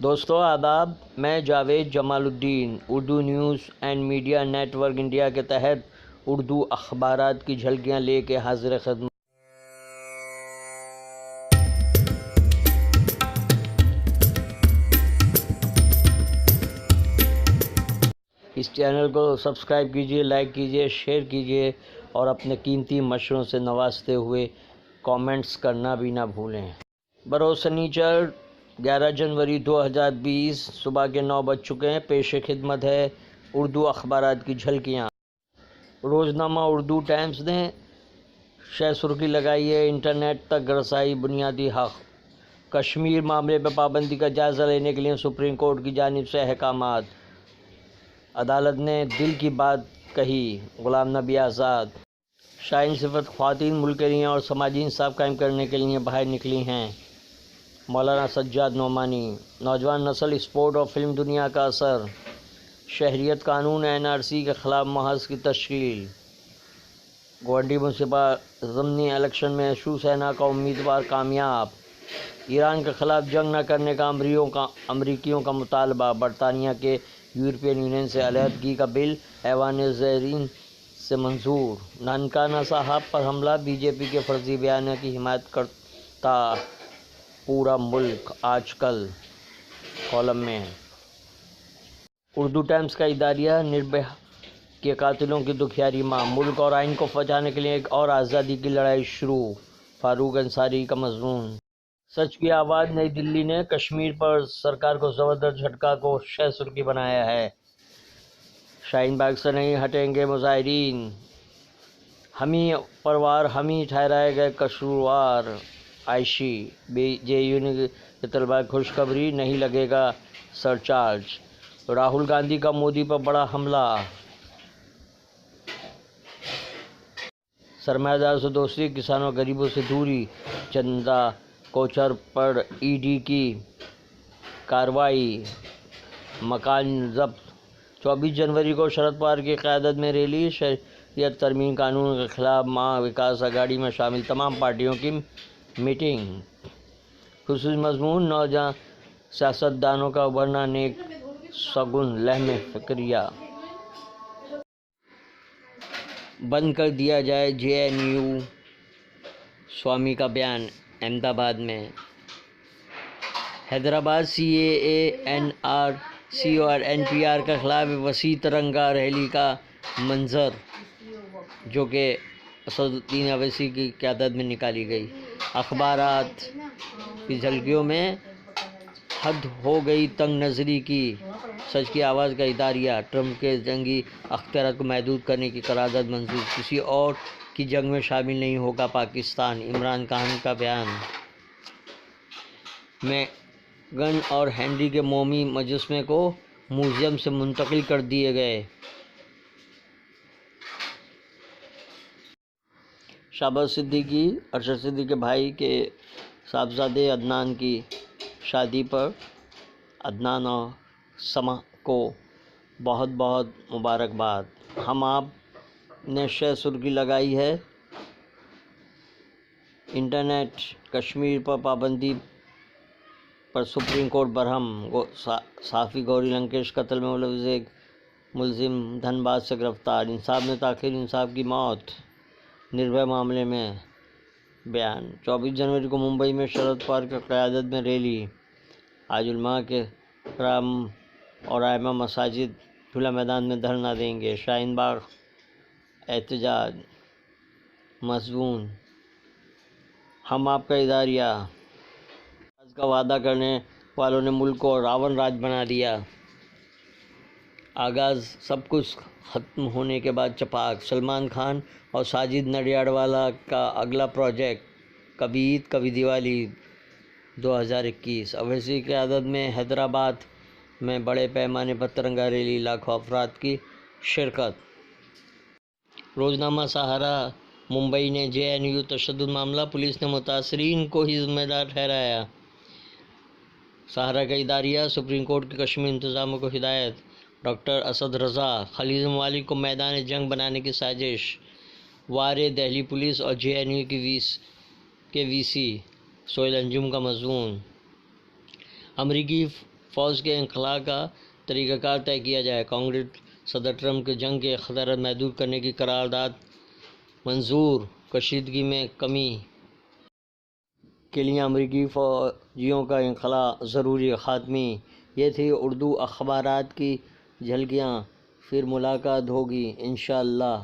دوستو آداب، میں Javed Jamaluddin Urdu news and media network India کے تحت اردو اخبارات کی جھلکیاں لے کے حاضر خدمت۔ اس چینل کو سبسکرائب کیجیے، لائک کیجیے، شیئر کیجیے اور اپنے قیمتی مشوروں سے نوازتے ہوئے کامنٹس کرنا بھی نہ بھولیں۔ بروز سنیچر 11 جنوری 2020 صبح کے 9 بج چکے ہیں۔ پیش خدمت ہے اردو اخبارات کی جھلکیاں۔ روزنامہ اردو ٹائمز نے شہ سرخی لگائی ہے: انٹرنیٹ تک رسائی بنیادی حق۔ کشمیر معاملے پر پابندی کا جائزہ لینے کے لیے سپریم کورٹ کی جانب سے احکامات۔ عدالت نے دل کی بات کہی: غلام نبی آزاد۔ شائن صفت خواتین ملک کے لیے اور سماجی انصاف قائم کرنے کے لیے باہر نکلی ہیں: مولانا سجاد نعمانی۔ نوجوان نسل، اسپورٹ اور فلم دنیا کا اثر۔ شہریت قانون NRC کے خلاف محاذ کی تشکیل۔ گوانڈی منصوبہ ضمنی الیکشن میں شیو سینا کا امیدوار کامیاب۔ ایران کے خلاف جنگ نہ کرنے کا امریکیوں کا مطالبہ۔ برطانیہ کے یورپین یونین سے علیحدگی کا بل ایوان زیرین سے منظور۔ ننکانہ صاحب پر حملہ، BJP کے فرضی بیانیہ کی حمایت کرتا پورا ملک۔ آج کل کالم میں اردو ٹائمز کا اداریہ: نربھیا کے قاتلوں کی دکھیاری ماں، ملک اور آئین کو بچانے کے لیے ایک اور آزادی کی لڑائی شروع۔ فاروق انصاری کا مضمون۔ سچ کی آواز: نئی دلی نے کشمیر پر سرکار کو زبردست جھٹکا کو شہ سرخی بنایا ہے۔ شاہین باغ سے نہیں ہٹیں گے مظاہرین، حمی پروار حمی ٹھہرائے گئے قصوروار۔ عائشی۔ JNU کے طلباء کی خوشخبری: نہیں لگے گا سرچارج۔ راہل گاندھی کا مودی پر بڑا حملہ۔ سرمایہ دار سے دوستی، کسانوں غریبوں سے دوری۔ چندہ کوچر پر ED کی کارروائی، مکان ضبط۔ 24 جنوری کو شرد پوار کی قیادت میں ریلی۔ شہریت ترمیم قانون کے خلاف مہا وکاس اگاڑی میں شامل تمام پارٹیوں کی میٹنگ۔ خصوصی مضمون: نوجوان سیاستدانوں کا ابھرنا نیک شگون، لہم فکریہ۔ بند کر دیا جائے JNU، سوامی کا بیان۔ احمد آباد میں حیدرآباد CAA NRC اور NPR کے خلاف وسیع ترنگا ریلی کا منظر، جو کہ اسد الدین اویسی کی قیادت میں نکالی گئی۔ اخبارات کی جھلکیوں میں حد ہو گئی تنگ نظری کی، سچ کی آواز کا اداریہ۔ ٹرمپ کے جنگی اختیارات کو محدود کرنے کی قرارداد منظور، کسی اور کی جنگ میں شامل نہیں ہوگا پاکستان۔ عمران خان کا بیان۔ میگن اور ہینری کے مومی مجسمے کو میوزیم سے منتقل کر دیے گئے۔ شہباز صدیقی، ارشد صدیقی کے بھائی کے صاحبزادے عدنان کی شادی پر عدنان اور سما کو بہت بہت مبارکباد۔ ہم آپ نے شہ سرخی لگائی ہے: انٹرنیٹ کشمیر پر پابندی پر سپریم کورٹ برہم۔ صحافی گوری لنکیش قتل میں ملوث ایک ملزم دھنباد سے گرفتار۔ انصاف میں تاخیر، انصاف کی موت۔ نربھیا معاملے میں بیان۔ 24 جنوری کو ممبئی میں شرد پوار کی قیادت میں ریلی۔ آج علماء کرام اور ائمہ مساجد کھلا میدان میں دھرنا دیں گے۔ شاہین باغ احتجاج۔ مضمون: ہم آپ کا اداریہ: آج کا وعدہ کرنے والوں نے ملک کو راون راج بنا دیا۔ آغاز سب کچھ ختم ہونے کے بعد چپاک۔ سلمان خان اور ساجد نڈیاڈوالا کا اگلا پروجیکٹ کبھی عید کبھی دیوالی 2021۔ اویسی کی قیادت میں حیدرآباد میں بڑے پیمانے پر ترنگا ریلی، لاکھوں افراد کی شرکت۔ روزنامہ سہارا۔ ممبئی نے JNU تشدد معاملہ، پولیس نے متاثرین کو ہی ذمہ دار ٹھہرایا۔ سہارا کا اداریہ: سپریم کورٹ کی کشمیر انتظامیہ کو ہدایت۔ ڈاکٹر اسد رضا: خلیج ممالک کو میدان جنگ بنانے کی سازش۔ وارے دہلی پولیس اور JNU کے VC سہیل انجم کا مضمون۔ امریکی فوج کے انخلاء کا طریقہ کار طے کیا جائے۔ کانگریس صدر ٹرمپ کے جنگ کے خطرات محدود کرنے کی قرارداد منظور۔ کشیدگی میں کمی کے لیے امریکی فوجیوں کا انخلاء ضروری۔ خاتمی۔ یہ تھی اردو اخبارات کی جھلکیاں، پھر ملاقات ہوگی انشاءاللہ۔